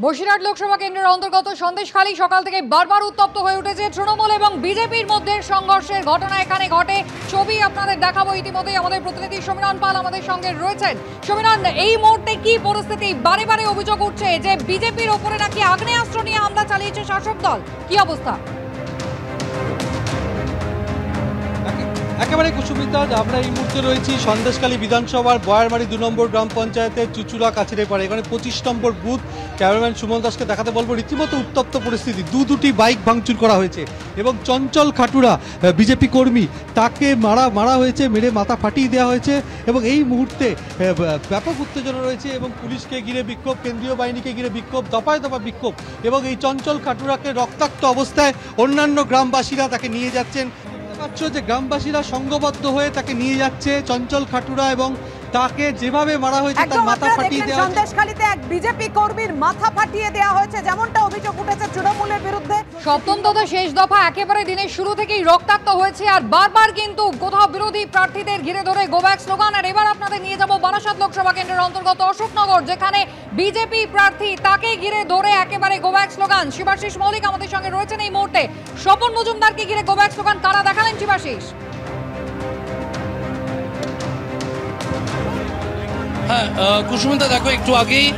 বসিরহাট লোকসভা কেন্দ্রের অন্তর্গত সন্দেশখালী সকাল থেকে বারবার উত্তপ্ত হয়ে উঠেছে তৃণমূল এবং বিজেপির মধ্যে সংঘর্ষের ঘটনা এখানে ঘটে। ছবি আপনাদের দেখাবো। ইতিমধ্যেই আমাদের প্রতিনিধি সমীরণ পাল আমাদের সঙ্গে রয়েছেন। সমীরণ, এই মুহূর্তে কি পরিস্থিতি? বারে বারে অভিযোগ উঠছে যে বিজেপির ওপরে নাকি আগ্নেয়াস্ত্র নিয়ে হামলা চালিয়েছে শাসক দল, কি অবস্থা? একেবারে কুসুমিতা, আমরা এই মুহূর্তে রয়েছি সন্দেশখালী বিধানসভার বয়ারমারি 2 নম্বর গ্রাম পঞ্চায়েতের চুচুড়া কাছিরে পাড়ে। এখানে 25 নম্বর বুথ। ক্যামেরাম্যান সুমন দাসকে দেখাতে বলবো, রীতিমতো উত্তপ্ত পরিস্থিতি। দুটি বাইক ভাঙচুর করা হয়েছে এবং চঞ্চল খাটুরা বিজেপি কর্মী, তাকে মারা হয়েছে, মেরে মাথা ফাটিয়ে দেওয়া হয়েছে এবং এই মুহূর্তে ব্যাপক উত্তেজনা রয়েছে এবং পুলিশকে ঘিরে বিক্ষোভ, কেন্দ্রীয় বাহিনীকে ঘিরে বিক্ষোভ, দফায় দফা বিক্ষোভ এবং এই চঞ্চল খাটুরাকে রক্তাক্ত অবস্থায় অন্যান্য গ্রামবাসীরা তাকে নিয়ে যাচ্ছেন। যে গ্রামবাসীরা সংঘবদ্ধ হয়ে তাকে নিয়ে যাচ্ছে চঞ্চল খাটুরা এবং তাকে যেভাবে মারা হয়েছে তার মাথা ফাটিয়ে দেওয়া হয়েছে। সন্দেশখালীতে এক বিজেপি কর্মীর মাথা ফাটিয়ে দেওয়া হয়েছে, যেমনটা অভিযোগ উঠেছে তৃণমূলের বিরুদ্ধে। সপ্তম তথা শেষ দফা একেবারে দিনের শুরু থেকেই রক্তাক্ত হয়েছে আর বারবার কিন্তু কোথাও বিরোধী প্রার্থীদের ঘিরে ধরে গো ব্যাক স্লোগান। আর এবার আপনাদের নিয়ে যাব বারাসাত লোকসভা কেন্দ্রের অন্তর্গত অশোকনগর, যেখানে বিজেপি প্রার্থী, তাকে ঘিরে ধরে একেবারে গো ব্যাক স্লোগান। শিবাশিস মৌলিক আমাদের সঙ্গে রয়েছেন এই মুহূর্তে। স্বপন মজুমদারকে ঘিরে গো ব্যাক স্লোগান কারা দেখালেন শিবাশিস? হ্যাঁ কুসুমিতা, দেখো একটু আগেই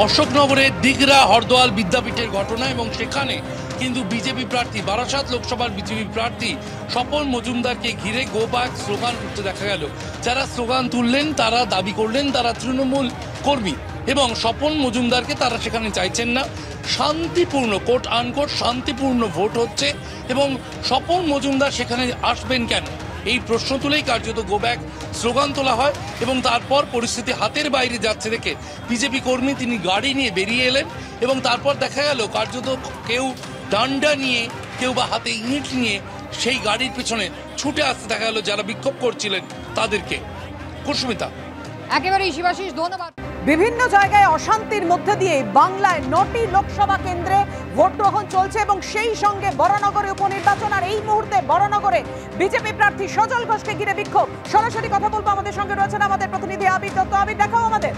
অশোকনগরের দিগরা হরদোয়াল বিদ্যাপীঠের ঘটনা এবং সেখানে কিন্তু বিজেপি প্রার্থী, বারাসাত লোকসভার বিজেপি প্রার্থী স্বপন মজুমদারকে ঘিরে গো ব্যাক স্লোগান উঠতে দেখা গেল। যারা স্লোগান তুললেন তারা দাবি করলেন তারা তৃণমূল কর্মী এবং স্বপন মজুমদারকে তারা সেখানে চাইছেন না। শান্তিপূর্ণ, কোট আনকোট শান্তিপূর্ণ ভোট হচ্ছে এবং স্বপন মজুমদার সেখানে আসবেন কেন, এই প্রশ্ন তুলেই কার্যত গো ব্যাক স্লোগান তোলা হয় এবং তারপর পরিস্থিতি হাতের বাইরে যাচ্ছে দেখে বিজেপি কর্মী তিনি গাড়ি নিয়ে বেরিয়ে এলেন এবং তারপর দেখা গেল কার্যত কেউ ডান্ডা নিয়ে, কেউ বা হাতে ইট নিয়ে সেই গাড়ির পিছনে ছুটে আসতে দেখা গেল যারা বিক্ষোভ করছিলেন তাদেরকে। কুসুমিতা, একেবারেই শিবাশিস, ধন্যবাদ। বিভিন্ন জায়গায় অশান্তির মধ্যে দিয়ে বাংলায় 9টি লোকসভা কেন্দ্রে ভোট গ্রহণ চলছে এবং সেই সঙ্গে বরানগরে উপনির্বাচন। আর এই মুহূর্তে বরানগরে বিজেপি প্রার্থী সজল ঘোষকে ঘিরে বিক্ষোভ। সরাসরি কথা বলবো, আমাদের সঙ্গে রয়েছেন আমাদের প্রতিনিধি আবির দত্ত। আবির, দেখাও আমাদের।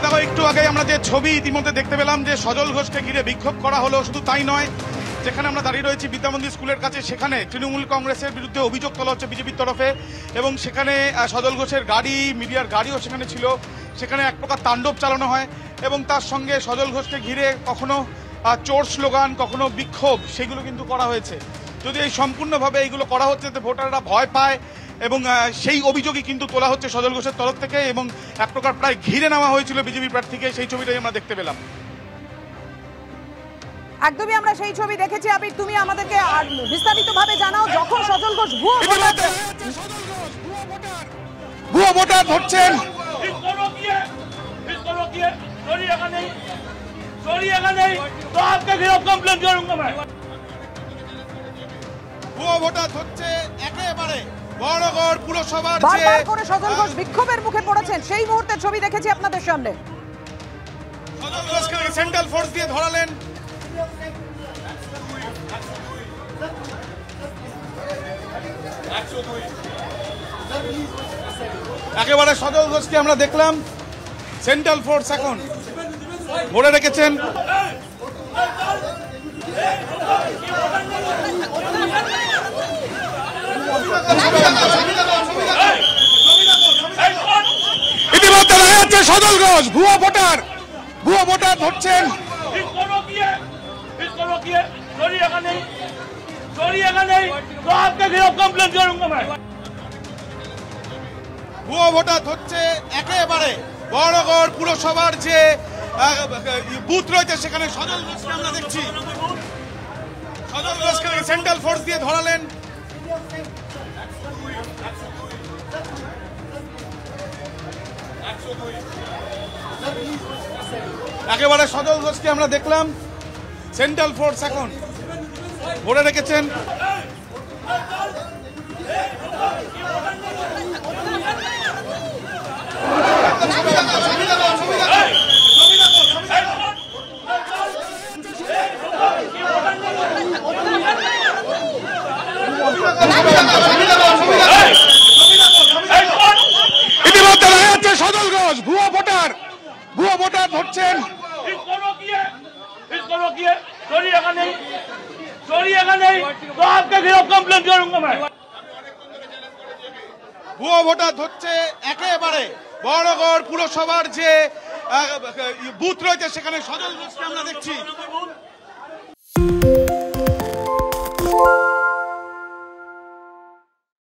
দেখো, একটু আগে আমরা যে ছবি ইতিমধ্যে দেখতে পেলাম যে সজল ঘোষকে ঘিরে বিক্ষোভ করা হলো। শুধু তাই নয়, যেখানে আমরা দাঁড়িয়ে রয়েছি বিদ্যামন্দির স্কুলের কাছে, সেখানে তৃণমূল কংগ্রেসের বিরুদ্ধে অভিযোগ তোলা হচ্ছে বিজেপির তরফে এবং সেখানে সজল ঘোষের গাড়ি, মিডিয়ার গাড়িও সেখানে ছিল। সেখানে এক প্রকার তাণ্ডব চালানো হয় এবং তার সঙ্গে সজল ঘোষকে ঘিরে কখনো চোর স্লোগান, কখনো বিক্ষোভ, সেগুলো কিন্তু করা হয়েছে। যদি এই সম্পূর্ণভাবে এইগুলো করা হচ্ছে যাতে ভোটাররা ভয় পায় এবং সেই অভিযোগই কিন্তু তোলা হচ্ছে সজল ঘোষের তরফ থেকে এবং এক প্রকার প্রায় ঘিরে নেওয়া হয়েছিল বিজেপি প্রার্থীকে। সেই ছবিটাই আমরা দেখতে পেলাম। একদমই আমরা সেই ছবি দেখেছি। আবির, তুমি আমাদেরকে বিস্তারিতভাবে জানাও। যখন সজল ঘোষ ভুয়ো ভোটার ধরছেন, ভুয়ো ভোটার হচ্ছে একেবারে বরানগর পুরসভার বারবার করে সজল ঘোষ বিক্ষোভের মুখে পড়েছেন, সেই মুহূর্তের ছবি দেখেছি আপনাদের সামনে। সজল ঘোষকে সেন্ট্রাল ফোর্স দিয়ে ধরালেন। একেবারে সজল ঘোষকে আমরা দেখলাম, সেন্ট্রাল ফোর্স এখন ধরে রেখেছেন। ইতিমধ্যে দেখা যাচ্ছে সজল ঘোষ ভুয়ো ভোটার ধরছেন। ভুয়ো ভোটার হচ্ছে একেবারে বরানগর পুরসভার যে বুথ রয়েছে সেখানে সজল ঘোষকে আমরা দেখছি। সজল ঘোষকে সেন্ট্রাল ফোর্স দিয়ে ধরালেন। একেবারে সজল ঘোষকে আমরা দেখলাম, সেন্ট্রাল ফোর্স এখন ধরে রেখেছেন। ইতিমধ্যে দেখা যাচ্ছে সজল ঘোষ ভুয়ো ভোটার ধরছেন। ভুয়ো ভোটার ধরছে একেবারে বড়নগর পুরসভার যে বুথ রয়েছে সেখানে সজল ঘোষকে আমরা দেখছি।